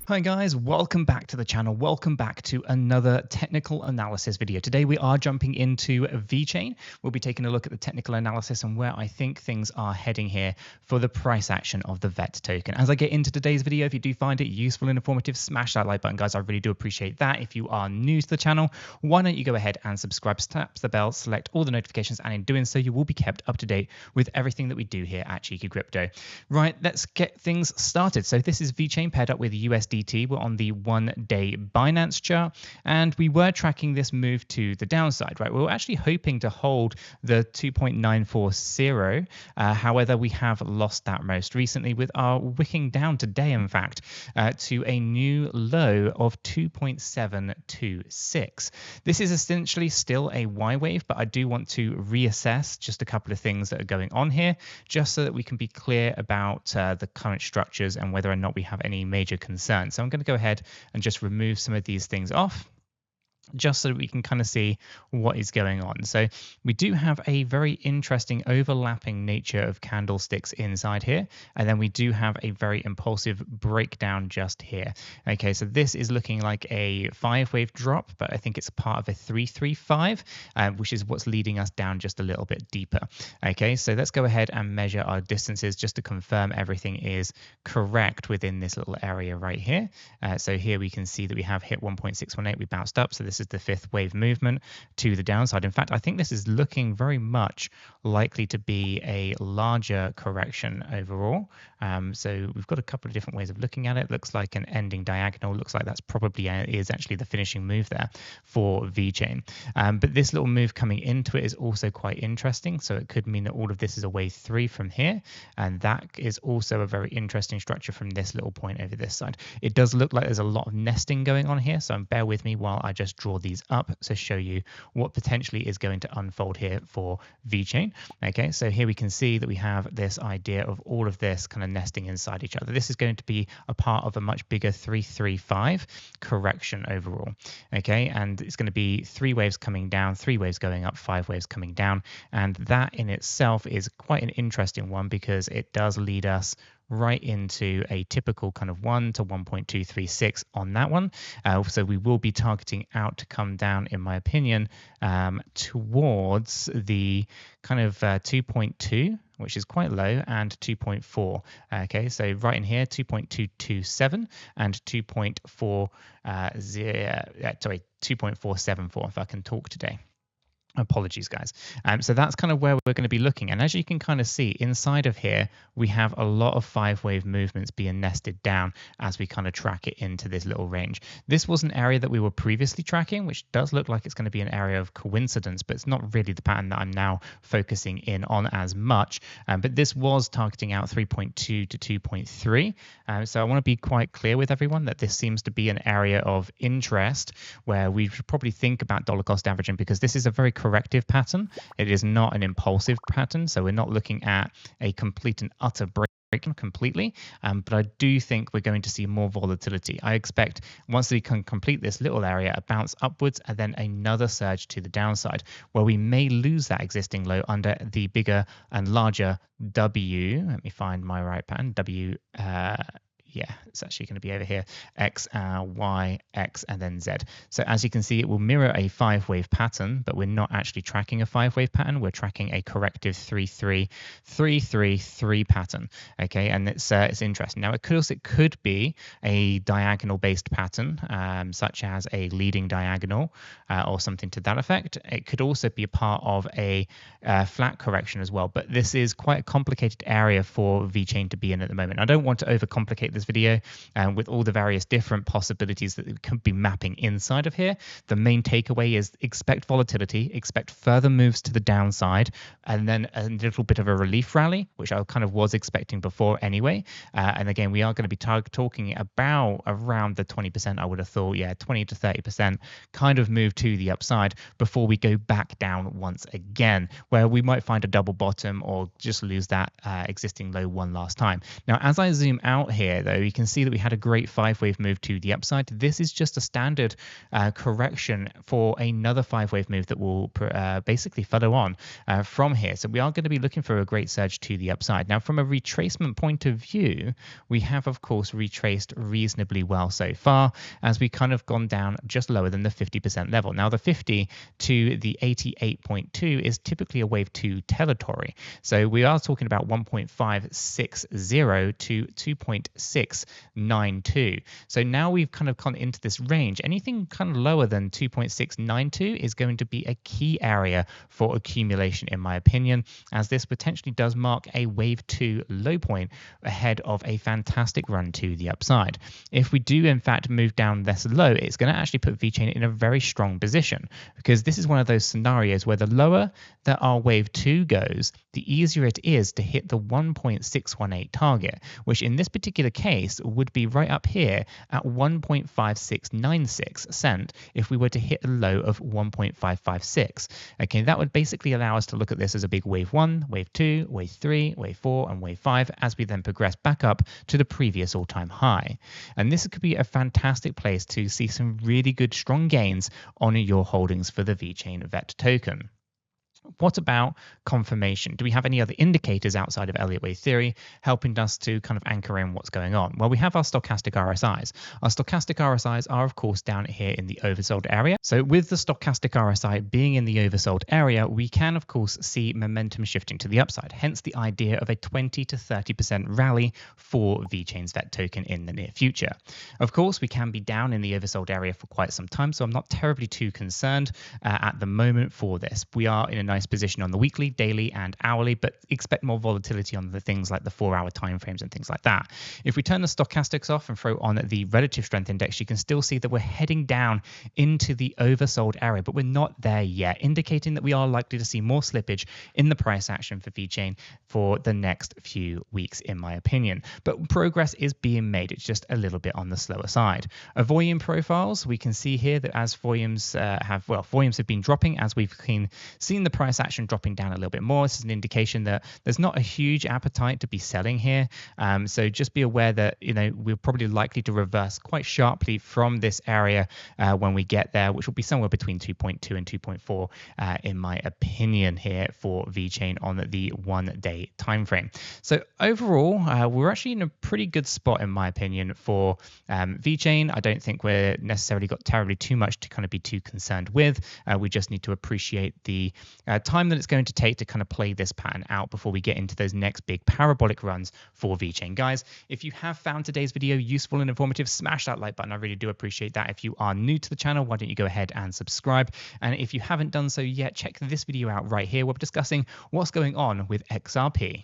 Hi guys, welcome back to the channel. Welcome back to another technical analysis video. Today we are jumping into Vechain. We'll be taking a look at the technical analysis and where I think things are heading here for the price action of the VET token. As I get into today's video, if you do find it useful and informative, smash that like button, guys. I really do appreciate that. If you are new to the channel, why don't you go ahead and subscribe, tap the bell, select all the notifications, and in doing so, you will be kept up to date with everything that we do here at Cheeky Crypto. Right, let's get things started. So this is Vechain paired up with USDT. We're on the 1-day Binance chart, and we were tracking this move to the downside, right? We were actually hoping to hold the 2.940. However, we have lost that most recently with our wicking down today, in fact, to a new low of 2.726. This is essentially still a Y wave, but I do want to reassess just a couple of things that are going on here, just so that we can be clear about the current structures and whether or not we have any major concerns. So I'm going to go ahead and just remove some of these things off, just so that we can kind of see what is going on. So we do have a very interesting overlapping nature of candlesticks inside here, and then we do have a very impulsive breakdown just here. Okay, so this is looking like a 5-wave drop, but I think it's part of a 335, which is what's leading us down just a little bit deeper. Okay, so let's go ahead and measure our distances just to confirm everything is correct within this little area right here. So here we can see that we have hit 1.618, we bounced up, so this is the 5th wave movement to the downside. In fact, I think this is looking very much likely to be a larger correction overall. So we've got a couple of different ways of looking at it. Looks like an ending diagonal. Looks like that's probably is actually the finishing move there for Vechain. But this little move coming into it is also quite interesting. So it could mean that all of this is a wave 3 from here. And that is also a very interesting structure from this little point over this side. It does look like there's a lot of nesting going on here. So bear with me while I just draw these up to show you what potentially is going to unfold here for Vechain. Okay, so here we can see that we have this idea of all of this kind of nesting inside each other. This is going to be a part of a much bigger 335 correction overall. Okay, and it's going to be 3 waves coming down, 3 waves going up, 5 waves coming down, and that in itself is quite an interesting one because it does lead us right into a typical kind of 1 to 1.236 on that one. So we will be targeting out to come down, in my opinion, towards the kind of 2.2, which is quite low, and 2.4. Okay, so right in here, 2.227 and 2.474, if I can talk today. Apologies, guys. So that's kind of where we're going to be looking. And as you can kind of see inside of here, we have a lot of 5-wave movements being nested down as we kind of track it into this little range. This was an area that we were previously tracking, which does look like it's going to be an area of coincidence, but it's not really the pattern that I'm now focusing in on as much. But this was targeting out 3.2 to 2.3. So I want to be quite clear with everyone that this seems to be an area of interest where we should probably think about dollar cost averaging, because this is a very corrective pattern. It is not an impulsive pattern, so we're not looking at a complete and utter break completely, but I do think we're going to see more volatility. I expect once we can complete this little area, a bounce upwards and then another surge to the downside, where we may lose that existing low under the bigger and larger W. Let me find my right pattern. W. Yeah, it's actually going to be over here, X, Y, X, and then Z. So as you can see, it will mirror a 5-wave pattern, but we're not actually tracking a 5-wave pattern. We're tracking a corrective 3-3-3-3-3 pattern. Okay, and it's interesting. Now, it could be a diagonal-based pattern, such as a leading diagonal or something to that effect. It could also be a part of a flat correction as well. But this is quite a complicated area for Vechain to be in at the moment. I don't want to overcomplicate this video with all the various different possibilities that we could be mapping inside of here. The main takeaway is expect volatility, expect further moves to the downside, and then a little bit of a relief rally, which I kind of was expecting before anyway. And again, we are going to be talking about around the 20%, I would have thought, yeah, 20 to 30% kind of move to the upside before we go back down once again, where we might find a double bottom or just lose that existing low one last time. Now, as I zoom out here, though, you can see that we had a great 5-wave move to the upside. This is just a standard correction for another 5-wave move that will basically follow on from here. So we are going to be looking for a great surge to the upside. Now, from a retracement point of view, we have, of course, retraced reasonably well so far, as we kind of gone down just lower than the 50% level. Now, the 50 to the 88.2 is typically a wave 2 territory. So we are talking about 1.560 to 2.692. So now we've kind of gone into this range. Anything kind of lower than 2.692 is going to be a key area for accumulation, in my opinion, as this potentially does mark a wave 2 low point ahead of a fantastic run to the upside. If we do in fact move down this low, it's going to actually put Vechain in a very strong position, because this is one of those scenarios where the lower that our wave 2 goes, the easier it is to hit the 1.618 target, which in this particular case would be right up here at 1.5696 cent if we were to hit a low of 1.556. Okay, that would basically allow us to look at this as a big wave 1, wave 2, wave 3, wave 4, and wave 5 as we then progress back up to the previous all-time high. And this could be a fantastic place to see some really good strong gains on your holdings for the Vechain VET token. What about confirmation? Do we have any other indicators outside of Elliott wave theory helping us to kind of anchor in what's going on? Well, we have our stochastic RSIs. Our stochastic RSIs are, of course, down here in the oversold area. So with the stochastic RSI being in the oversold area, we can, of course, see momentum shifting to the upside, hence the idea of a 20 to 30% rally for Vechain's VET token in the near future. Of course, we can be down in the oversold area for quite some time, so I'm not terribly too concerned at the moment for this. We are in a nice position on the weekly, daily, and hourly, but expect more volatility on the things like the 4-hour timeframes and things like that. If we turn the stochastics off and throw on the relative strength index, you can still see that we're heading down into the oversold area, but we're not there yet, indicating that we are likely to see more slippage in the price action for Vechain for the next few weeks, in my opinion. But progress is being made. It's just a little bit on the slower side. Volume profiles, we can see here that as volumes have been dropping, as we've seen the price action dropping down a little bit more. This is an indication that there's not a huge appetite to be selling here. So just be aware that, we're probably likely to reverse quite sharply from this area when we get there, which will be somewhere between 2.2 and 2.4 in my opinion here for Vechain on the 1-day time frame. So overall, we're actually in a pretty good spot, in my opinion, for Vechain. I don't think we're necessarily got terribly too much to kind of be too concerned with. We just need to appreciate the time that it's going to take to kind of play this pattern out before we get into those next big parabolic runs for Vechain. Guys, if you have found today's video useful and informative, smash that like button. I really do appreciate that. If you are new to the channel, why don't you go ahead and subscribe? And if you haven't done so yet, check this video out right here. We're discussing what's going on with XRP.